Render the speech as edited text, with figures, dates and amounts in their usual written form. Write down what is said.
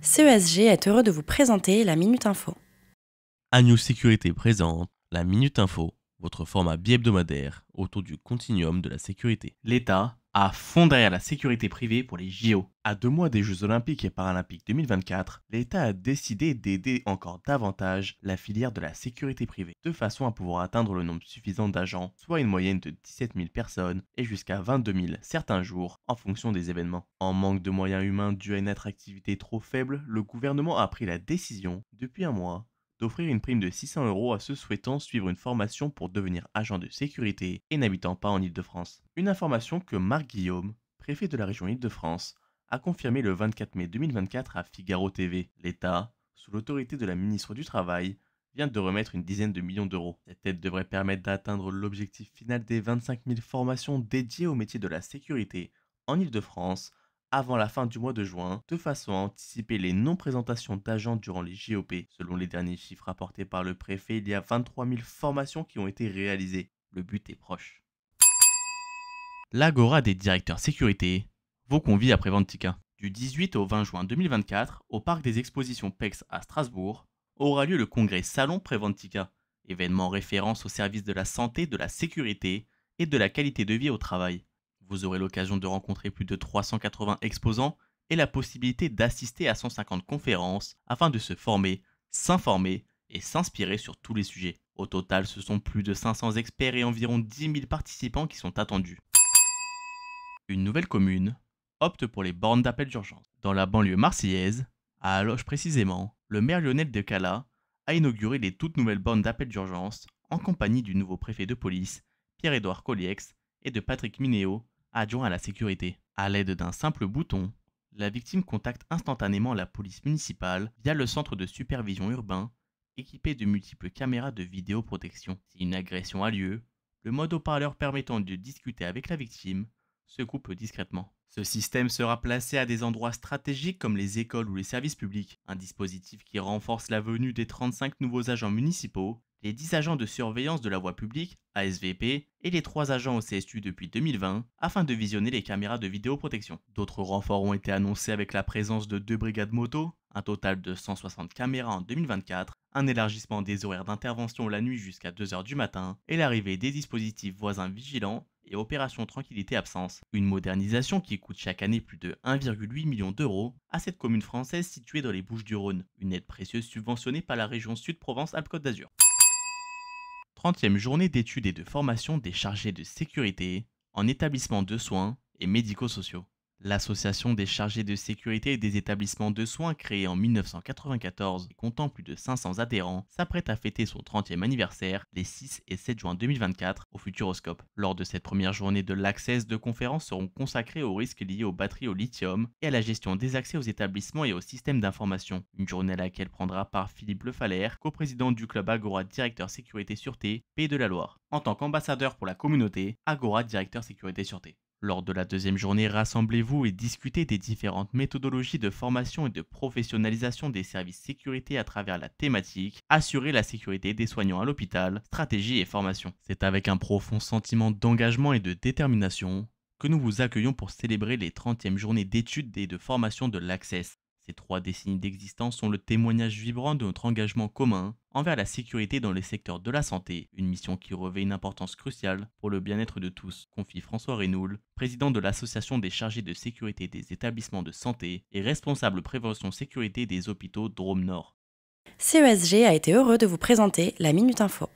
CESG est heureux de vous présenter la Minute Info. Agneau Sécurité présente la Minute Info, votre format bi-hebdomadaire autour du continuum de la sécurité. L'État à fond derrière la sécurité privée pour les JO. À 2 mois des Jeux Olympiques et Paralympiques 2024, l'État a décidé d'aider encore davantage la filière de la sécurité privée, de façon à pouvoir atteindre le nombre suffisant d'agents, soit une moyenne de 17 000 personnes et jusqu'à 22 000 certains jours en fonction des événements. En manque de moyens humains dû à une attractivité trop faible, le gouvernement a pris la décision, depuis un mois, d'offrir une prime de 600 € à ceux souhaitant suivre une formation pour devenir agent de sécurité et n'habitant pas en Île-de-France. Une information que Marc Guillaume, préfet de la région Île-de-France, a confirmé le 24 mai 2024 à Figaro TV. L'État, sous l'autorité de la ministre du Travail, vient de remettre une dizaine de millions d'euros. Cette aide devrait permettre d'atteindre l'objectif final des 25 000 formations dédiées au métier de la sécurité en Île-de-France avant la fin du mois de juin, de façon à anticiper les non-présentations d'agents durant les JOP. Selon les derniers chiffres rapportés par le préfet, il y a 23 000 formations qui ont été réalisées. Le but est proche. L'Agora des directeurs sécurité vous convie à Préventica. Du 18 au 20 juin 2024, au parc des expositions PEX à Strasbourg, aura lieu le congrès Salon Préventica, événement en référence au service de la santé, de la sécurité et de la qualité de vie au travail. Vous aurez l'occasion de rencontrer plus de 380 exposants et la possibilité d'assister à 150 conférences afin de se former, s'informer et s'inspirer sur tous les sujets. Au total, ce sont plus de 500 experts et environ 10 000 participants qui sont attendus. Une nouvelle commune opte pour les bornes d'appel d'urgence. Dans la banlieue marseillaise, à Aloche précisément, le maire Lionel Decala a inauguré les toutes nouvelles bornes d'appel d'urgence en compagnie du nouveau préfet de police, Pierre-Édouard Colliex, et de Patrick Minéo, adjoint à la sécurité. À l'aide d'un simple bouton, la victime contacte instantanément la police municipale via le centre de supervision urbain, équipé de multiples caméras de vidéoprotection. Si une agression a lieu, le mode haut-parleur permettant de discuter avec la victime se coupe discrètement. Ce système sera placé à des endroits stratégiques comme les écoles ou les services publics, un dispositif qui renforce la venue des 35 nouveaux agents municipaux, les 10 agents de surveillance de la voie publique, ASVP, et les 3 agents au CSU depuis 2020, afin de visionner les caméras de vidéoprotection. D'autres renforts ont été annoncés avec la présence de 2 brigades moto, un total de 160 caméras en 2024, un élargissement des horaires d'intervention la nuit jusqu'à 2 h du matin, et l'arrivée des dispositifs voisins vigilants et Opération Tranquillité Absence, une modernisation qui coûte chaque année plus de 1,8 million d'euros à cette commune française située dans les Bouches-du-Rhône, une aide précieuse subventionnée par la région Sud-Provence-Alpes-Côte d'Azur. 30e journée d'études et de formation des chargés de sécurité en établissements de soins et médico-sociaux. L'association des chargés de sécurité et des établissements de soins créée en 1994 et comptant plus de 500 adhérents s'apprête à fêter son 30e anniversaire les 6 et 7 juin 2024 au Futuroscope. Lors de cette première journée de l'Access, 2 conférences seront consacrées aux risques liés aux batteries au lithium et à la gestion des accès aux établissements et aux systèmes d'information. Une journée à laquelle prendra part Philippe Lefalaire, coprésident du club Agora Directeur Sécurité Sûreté Pays de la Loire. En tant qu'ambassadeur pour la communauté, Agora Directeur Sécurité Sûreté. Lors de la deuxième journée, rassemblez-vous et discutez des différentes méthodologies de formation et de professionnalisation des services sécurité à travers la thématique « Assurer la sécurité des soignants à l'hôpital, stratégie et formation ». C'est avec un profond sentiment d'engagement et de détermination que nous vous accueillons pour célébrer les 30e journées d'études et de formation de l'Access. Ces 3 décennies d'existence sont le témoignage vibrant de notre engagement commun envers la sécurité dans les secteurs de la santé, une mission qui revêt une importance cruciale pour le bien-être de tous, confie François Reynoul, président de l'Association des chargés de sécurité des établissements de santé et responsable prévention sécurité des hôpitaux Drôme Nord. CESG a été heureux de vous présenter la Minute Info.